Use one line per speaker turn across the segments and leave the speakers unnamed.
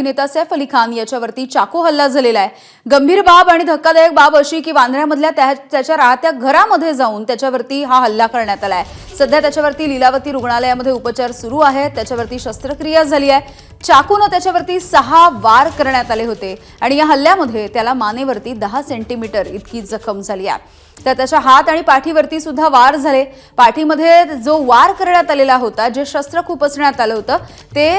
अभिनेता सैफ अली खान याच्यावरती चाकू हल्ला झालेला आहे। गंभीर बाब आणि धक्कादायक बाब अशी की वांद्र्यामधल्या त्याच्या राहत्या घरामध्ये जाऊन त्याच्यावरती हा हल्ला करण्यात आलाय। सध्या त्याच्यावरती लीलावती रुग्णालयामध्ये उपचार सुरू आहेत। त्याच्यावरती शस्त्रक्रिया झाली आहे। चाकूने त्याच्यावरती 6 वार करण्यात आले होते आणि या हल्ल्यामध्ये त्याला मानेवरती 10 सेंटीमीटर इतकी जखम झाली आहे। तर त्याच्या हात आणि पाठीवरती सुद्धा वार झाले। पाठीमध्ये जो वार करण्यात आलेला होता, जे शस्त्र खुपसण्यात आलं होतं, ते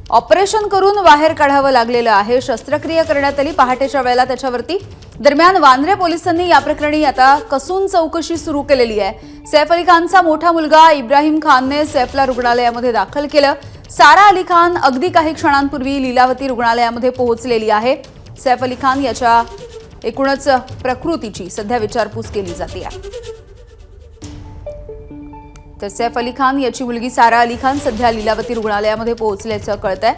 ऑपरेशन करून बाहेर काढावं लागलेलं आहे। शस्त्रक्रिया करण्यात आली पहाटेच्या वेळेला त्याच्यावरती। दरम्यान वांद्रे पोलिसांनी या प्रकरणी आता कसून चौकशी सुरू केलेली आहे। सैफ अली खानचा मोठा मुलगा इब्राहिम खानने सैफला रुग्णालयामध्ये दाखल केलं। सारा अली खान अगदी काही क्षणांपूर्वी लीलावती रुग्णालयामध्ये पोहोचलेली आहे। सैफ अली खान याच्या एकूणच प्रकृतीची सध्या विचारपूस केली जाते। तर सैफ अली खान याची मुलगी सारा अली खान सध्या लीलावती रुग्णालयामध्ये पोहोचल्याचं कळतंय।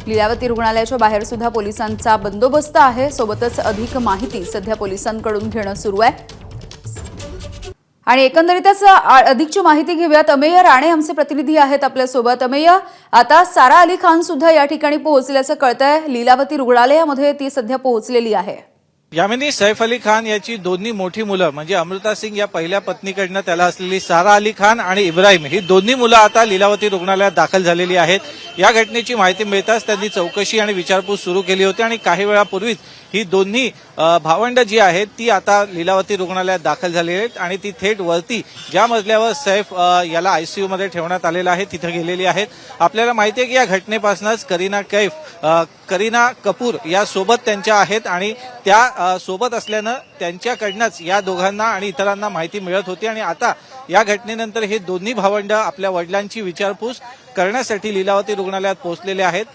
लीलावती रुग्णालयाच्या बाहेर सुद्धा पोलिसांचा बंदोबस्त आहे। सोबतच अधिक माहिती सध्या पोलिसांकडून घेणं सुरू आहे आणि एकंदरीतच अधिकची माहिती घेऊयात। अमेय राणे आमचे प्रतिनिधी आहेत आपल्या सोबत। अमेय, आता सारा अली खान सुद्धा या ठिकाणी पोहोचल्याचं कळतंय। लीलावती रुग्णालयामध्ये ती सध्या पोहोचलेली आहे।
यामिनी, सैफ अली खान याची दोन्ही मोठी मुलं म्हणजे अमृता सिंग या पहिल्या पत्नीकडनं त्याला असलेली सारा अली खान आणि इब्राहिम ही दोन्ही मुलं आता लीलावती रुग्णालयात दाखल झालेली आहेत। या घटनेची माहिती मिळताच त्यांनी चौकशी आणि विचारपूस सुरू केली होती आणि काही वेळापूर्वीच ही दोन्ही भावंड जी आहेत ती आता लीलावती रुग्णालयात दाखल झाली आहेत आणि ती थेट वरती ज्या मजल्यावर सैफ याला आयसीयू मध्ये ठेवण्यात आलेलं आहे तिथे गेलेली आहेत। आपल्याला माहिती आहे की या घटनेपासूनच करीना कपूर या सोबत त्यांच्या आहेत आणि त्या सोबत असल्यानं त्यांच्याकडनंच या दोघांना आणि इतरांना माहिती मिळत होती आणि आता या घटनेनंतर हे दोन्ही भावंड आपल्या वडिलांची विचारपूस करण्यासाठी लीलावती रुग्णालयात पोहोचलेले आहेत।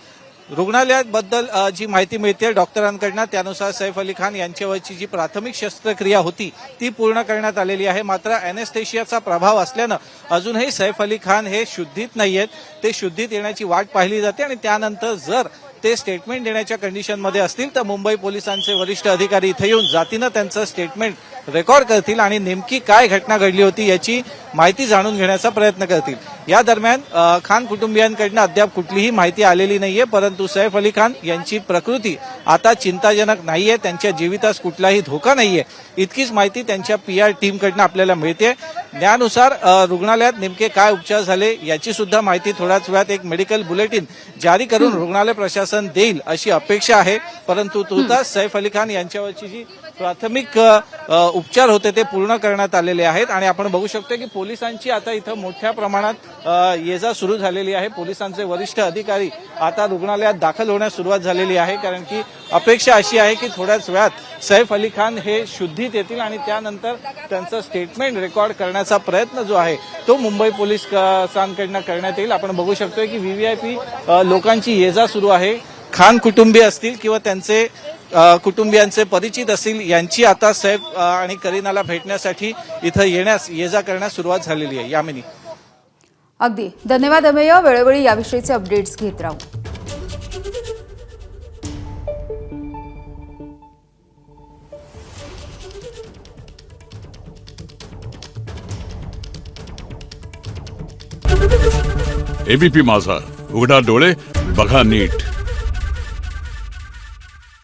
रुग्णालयाबद्दल जी माहिती मिळते डॉक्टरांकडनं त्यानुसार सैफ अली खान यांच्यावरची जी प्राथमिक शस्त्रक्रिया होती ती पूर्ण करण्यात आलेली आहे। मात्र एनेस्थेशियाचा प्रभाव असल्यानं अजूनही सैफ अली खान हे शुद्धीत नाहीयेत। ते शुद्धीत येण्याची वाट पाहिली जाते आणि त्यानंतर जर ते स्टेटमेंट देण्याच्या कंडिशनमध्ये असतील तर मुंबई पोलिसांचे वरिष्ठ अधिकारी इथे येऊन जातीनं त्यांचं स्टेटमेंट रेकॉर्ड करतील आणि नेमकी काय घटना घडली होती याची माहिती जाणून घेण्याचा प्रयत्न करतील। या दरम्यान खान कुटुंबियांकडून अद्याप कुठलीही माहिती आलेली नाहीये, परंतु सैफ अली खान यांची प्रकृती आता चिंताजनक नाहीये, त्यांच्या जीवितास कुठलाही धोका नाहीये इतकीच माहिती त्यांच्या PR टीमकडून आपल्याला मिळते। त्यानुसार रुग्णालयात नेमके काय उपचार झाले याची सुद्धा माहिती थोड्याच वेळात एक मेडिकल बुलेटिन जारी करून रुग्णालय प्रशासन देईल अशी अपेक्षा आहे। परंतु तुर्तास सैफ अली खान यांच्यावरची जी प्राथमिक उपचार होते ते पूर्ण करण्यात आलेले आहेत आणि आपण बघू शकतो की पोलिसांची आता इथं मोठ्या प्रमाणात ये-जा सुरू झालेली आहे। पोलिसांचे वरिष्ठ अधिकारी आता रुग्णालयात दाखल होण्यास सुरुवात झालेली आहे, कारण की अपेक्षा अशी आहे की थोड्याच वेळात सैफ अली खान हे शुद्धीत येतील आणि त्यानंतर त्यांचं स्टेटमेंट रेकॉर्ड करण्याचा प्रयत्न जो आहे तो मुंबई पोलिसांकडून करण्यात येईल। आपण बघू शकतो की VVIP लोकांची ये-जा सुरू आहे। खान कुटुंबीय असतील किंवा त्यांचे कुटुंबियांचे परिचित असतील यांची आता सैफ आणि करीनाला भेटण्यासाठी इथं येण्यास ये-जा करण्यास सुरुवात झालेली आहे। यामिनी,
अगदी धन्यवाद अमेय। वेळोवेळी याविषयीचे अपडेट्स घेत राहू।
ABP माझा, उघडा डोळे बघा नीट।